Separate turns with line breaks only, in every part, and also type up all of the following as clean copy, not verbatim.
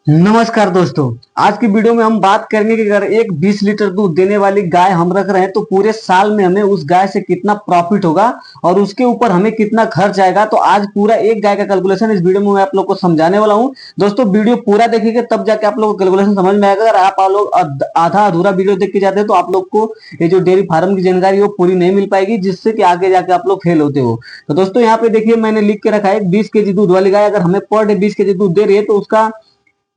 नमस्कार दोस्तों। आज की वीडियो में हम बात करेंगे कि अगर एक 20 लीटर दूध देने वाली गाय हम रख रहे हैं तो पूरे साल में हमें उस गाय से कितना प्रॉफिट होगा और उसके ऊपर हमें कितना खर्च आएगा। तो आज पूरा एक गाय का कैलकुलेशन इस वीडियो में मैं आप लोग को समझाने वाला हूं। दोस्तों वीडियो पूरा देखिएगा तब जाके आप लोग को कैलकुलेशन समझ में आएगा। अगर आप लोग आधा अधूरा वीडियो देख के जाते हैं तो आप लोग को ये जो डेयरी फार्म की जानकारी वो पूरी नहीं मिल पाएगी, जिससे कि आगे जाके आप लोग फेल होते हो। तो दोस्तों यहाँ पे देखिए मैंने लिख के रखा है 20 केजी दूध वाली गाय अगर हमें पर डे 20 केजी दूध दे रही है तो उसका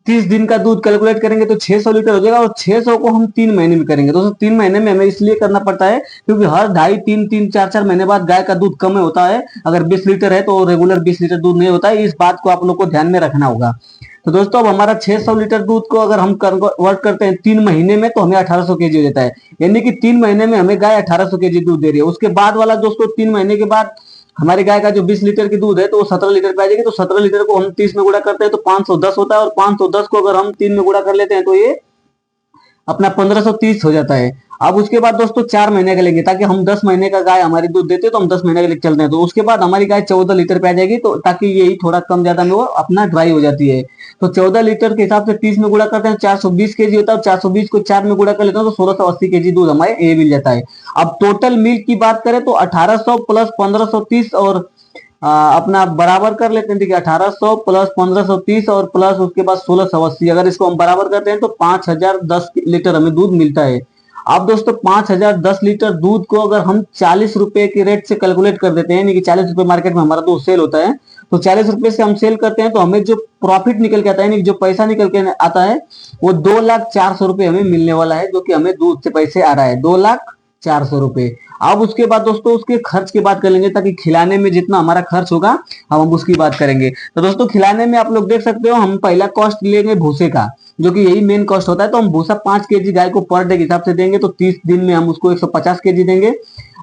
30 दिन का दूध कैलकुलेट करेंगे तो 600 लीटर हो जाएगा। और 600 को हम 3 महीने में करेंगे। दोस्तों 3 महीने में हमें इसलिए करना पड़ता है क्योंकि हर ढाई तीन तीन चार चार महीने बाद गाय का दूध कम होता है। अगर 20 लीटर है तो रेगुलर 20 लीटर दूध नहीं होता है। इस बात को आप लोग को ध्यान में रखना होगा। तो दोस्तों अब हमारा 600 लीटर दूध को अगर हम कन्वर्ट करते हैं 3 महीने में तो हमें 1800 केजी हो जाता है। यानी कि 3 महीने में हमें गाय 1800 केजी दूध दे रही है। उसके बाद वाला दोस्तों 3 महीने के बाद हमारी गाय का जो 20 लीटर की दूध है तो वो 17 लीटर पे आ जाएगी। तो 17 लीटर को हम 30 में गुणा करते हैं तो 510 होता है। और 510 को अगर हम 3 में गुणा कर लेते हैं तो ये अपना 1530 हो जाता है। अब उसके बाद दोस्तों 4 महीने का लेंगे ताकि हम 10 महीने का गाय हमारी दूध देते हैं तो हम 10 महीने के लिए चलते हैं। तो उसके बाद हमारी गाय 14 लीटर पे आ जाएगी। तो ताकि यही थोड़ा कम ज्यादा में वो अपना ड्राई हो जाती है। तो 14 लीटर के हिसाब से 30 में गुणा करते हैं 420 केजी होता है। और 420 को 4 में गुणा कर लेते हैं तो 1680 केजी दूध हमारे ये मिल जाता है। अब टोटल मिल्क की बात करें तो 1800 प्लस 1530 और अपना बराबर कर लेते हैं। देखिए 1800 प्लस 1530 और प्लस उसके बाद 1680, अगर इसको हम बराबर करते हैं तो 5010 लीटर हमें दूध मिलता है। अब दोस्तों 5010 लीटर दूध को अगर हम 40 रुपए के रेट से कैलकुलेट कर देते हैं, यानी कि 40 रुपए मार्केट में हमारा दूध सेल होता है। तो 40 रुपए से हम सेल करते हैं तो हमें जो प्रॉफिट निकल के आता है, यानी जो पैसा निकल के आता है वो 2,04,000 हमें मिलने वाला है, जो कि हमें दूध से पैसे आ रहा है 2,04,000। अब उसके बाद दोस्तों उसके खर्च की बात कर लेंगे ताकि खिलाने में जितना हमारा खर्च होगा हम उसकी बात करेंगे। तो दोस्तों खिलाने में आप लोग देख सकते हो हम पहला कॉस्ट लेंगे भूसे का, जो कि यही मेन कॉस्ट होता है। तो हम भूसा 5 केजी गाय को पर डे के हिसाब से देंगे तो 30 दिन में हम उसको 150 केजी देंगे।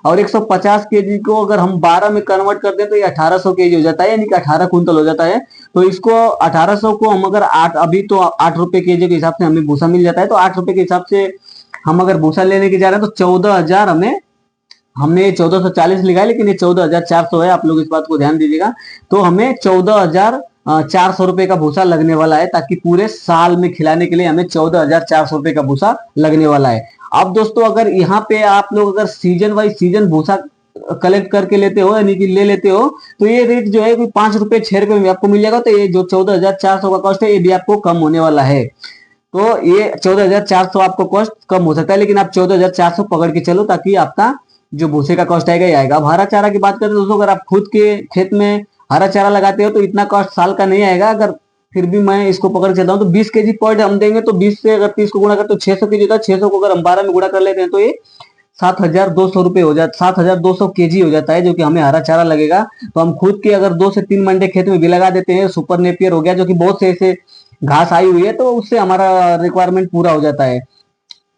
और 150 केजी को अगर हम 12 में कन्वर्ट कर दें तो ये 1800 केजी हो जाता है, यानी कि 18 कुंटल हो जाता है। तो इसको 1800 को हम अगर 8 अभी तो 8 रुपए केजी के हिसाब से हमें भूसा मिल जाता है। तो 8 रुपए के हिसाब से हम अगर भूसा लेने के जा रहे हैं तो 14,000 हमें, हमने 1440 लिखा है लेकिन ये 14,400 है। आप लोग इस बात को ध्यान दीजिएगा। तो हमें 14,400 रुपए का भूसा लगने वाला है, ताकि पूरे साल में खिलाने के लिए हमें 14,400 रुपए का भूसा लगने वाला है। अब दोस्तों अगर यहाँ पे आप लोग अगर सीजन वाइज सीजन भूसा कलेक्ट करके लेते हो, यानी कि ले लेते हो, तो ये रेट जो है कोई 5 रुपए 6 रुपए में आपको मिल जाएगा। तो ये जो 14,400 का कॉस्ट है ये भी आपको कम होने वाला है। तो ये 14,400 आपको कॉस्ट कम हो सकता है, लेकिन आप 14,400 पकड़ के चलो ताकि आपका जो भूसे का कॉस्ट आएगा ये आएगा। अब हरा चारा की बात करें तो दोस्तों अगर आप खुद के खेत में हरा चारा लगाते हो तो इतना कॉस्ट साल का नहीं आएगा। अगर फिर भी मैं इसको पकड़ के चलता हूँ तो 20 केजी पर डे हम देंगे तो 20 से अगर 30 को गुणा करते तो 600 केजी होता है। 600 को अगर हम 12 में गुणा कर लेते हैं तो ये 7,200 रुपए हो जाता, 7,200 केजी हो जाता है, जो कि हमें हरा चारा लगेगा। तो हम खुद के अगर 2 से 3 मंडे खेत में भी लगा देते हैं, सुपर नेपियर हो गया जो कि बहुत से ऐसे घास आई हुई है, तो उससे हमारा रिक्वायरमेंट पूरा हो जाता है।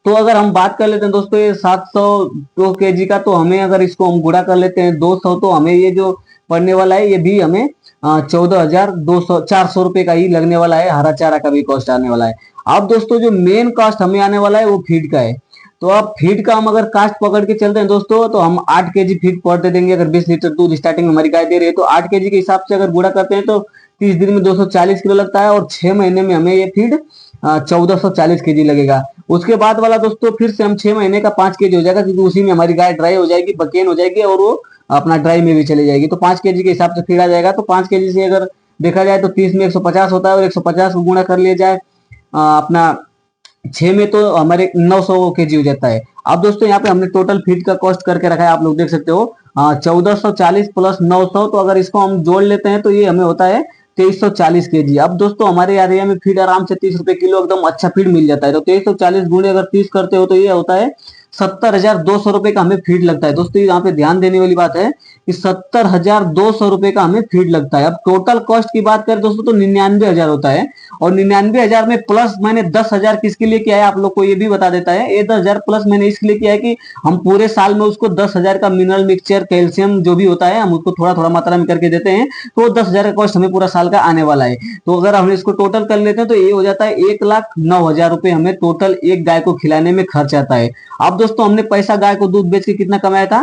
तो अगर हम बात कर लेते हैं दोस्तों ये 700 केजी का, तो हमें अगर इसको हम गुणा कर लेते हैं 200 तो हमें ये जो पड़ने वाला है ये भी हमें 14,200 400 रुपए का ही लगने वाला है। हरा चारा का भी कॉस्ट आने वाला है। अब दोस्तों जो मेन कॉस्ट हमें आने वाला है वो फीड का है। तो अब फीड का हम अगर कास्ट पकड़ के चलते हैं दोस्तों तो हम 8 केजी फीड पर डे देंगे। अगर 20 लीटर दूध स्टार्टिंग में हमारी गाय दे रही है तो 8 केजी के हिसाब से अगर गुणा करते हैं तो 30 दिन में 240 किलो लगता है। और 6 महीने में हमें ये फीड 1440 केजी लगेगा। उसके बाद वाला दोस्तों फिर से हम 6 महीने का 5 केजी हो जाएगा, क्योंकि उसी में हमारी गाय ड्राई हो जाएगी, बकेन हो जाएगी और वो अपना ड्राई में भी चली जाएगी। तो 5 केजी के हिसाब से फीड आ जाएगा। तो 5 केजी से अगर देखा जाए तो 30 में 150 होता है और 150 को गुणा कर लिया जाए अपना 6 में तो हमारे 900 केजी हो जाता है। अब दोस्तों यहाँ पे हमने टोटल फीड का कॉस्ट करके रखा है, आप लोग देख सकते हो 1440 प्लस 900। तो अगर इसको हम जोड़ लेते हैं तो ये हमें होता है 2340 केजी। अब दोस्तों हमारे एरिया में फीड आराम से 30 रुपए किलो एकदम अच्छा फीड मिल जाता है। तो 2340 गुणे अगर 30 करते हो तो ये होता है 70,200 रुपए का हमें फीड लगता है। दोस्तों यहाँ पे ध्यान देने वाली बात है कि 70,200 रुपए का हमें फीड लगता है। अब टोटल कॉस्ट की बात करें दोस्तों तो 99,000 होता है। और 99,000 में प्लस मैंने 10,000 किसके लिए किया है आप लोग को ये भी बता देता है। ये 10,000 प्लस मैंने इसलिए किया है कि हम पूरे साल में उसको 10,000 का मिनरल मिक्सचर कैल्शियम जो भी होता है हम उसको थोड़ा थोड़ा मात्रा में करके देते हैं। तो 10,000 का कॉस्ट हमें पूरा साल का आने वाला है। तो अगर हम इसको टोटल कर लेते हैं तो ये हो जाता है 1,09,000 रुपए हमें टोटल एक गाय को खिलाने में खर्च आता है। अब दोस्तों हमने पैसा गाय को दूध बेच के कितना कमाया था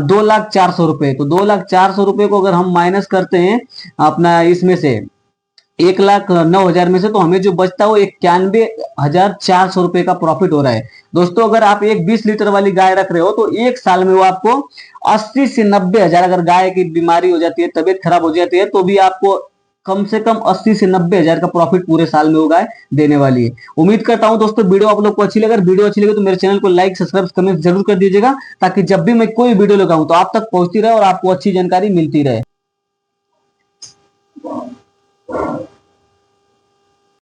2,04,000 रुपए। तो 2,04,000 रुपए को अगर हम माइनस करते हैं अपना इसमें से 1,09,000 में से, तो हमें जो बचता है वो 91,400 रुपए का प्रॉफिट हो रहा है। दोस्तों अगर आप एक 20 लीटर वाली गाय रख रहे हो तो एक साल में वो आपको 80 से 90,000, अगर गाय की बीमारी हो जाती है, तबीयत खराब हो जाती है, तो भी आपको कम से कम 80 से 90,000 का प्रॉफिट पूरे साल में वो गाय देने वाली है। उम्मीद करता हूं दोस्तों वीडियो आप लोग को अच्छी लगे। अगर वीडियो अच्छी लगे तो मेरे चैनल को लाइक, सब्सक्राइब, कमेंट जरूर कर दीजिएगा, ताकि जब भी मैं कोई वीडियो लगाऊं तो आप तक पहुंचती रहे और आपको अच्छी जानकारी मिलती रहे।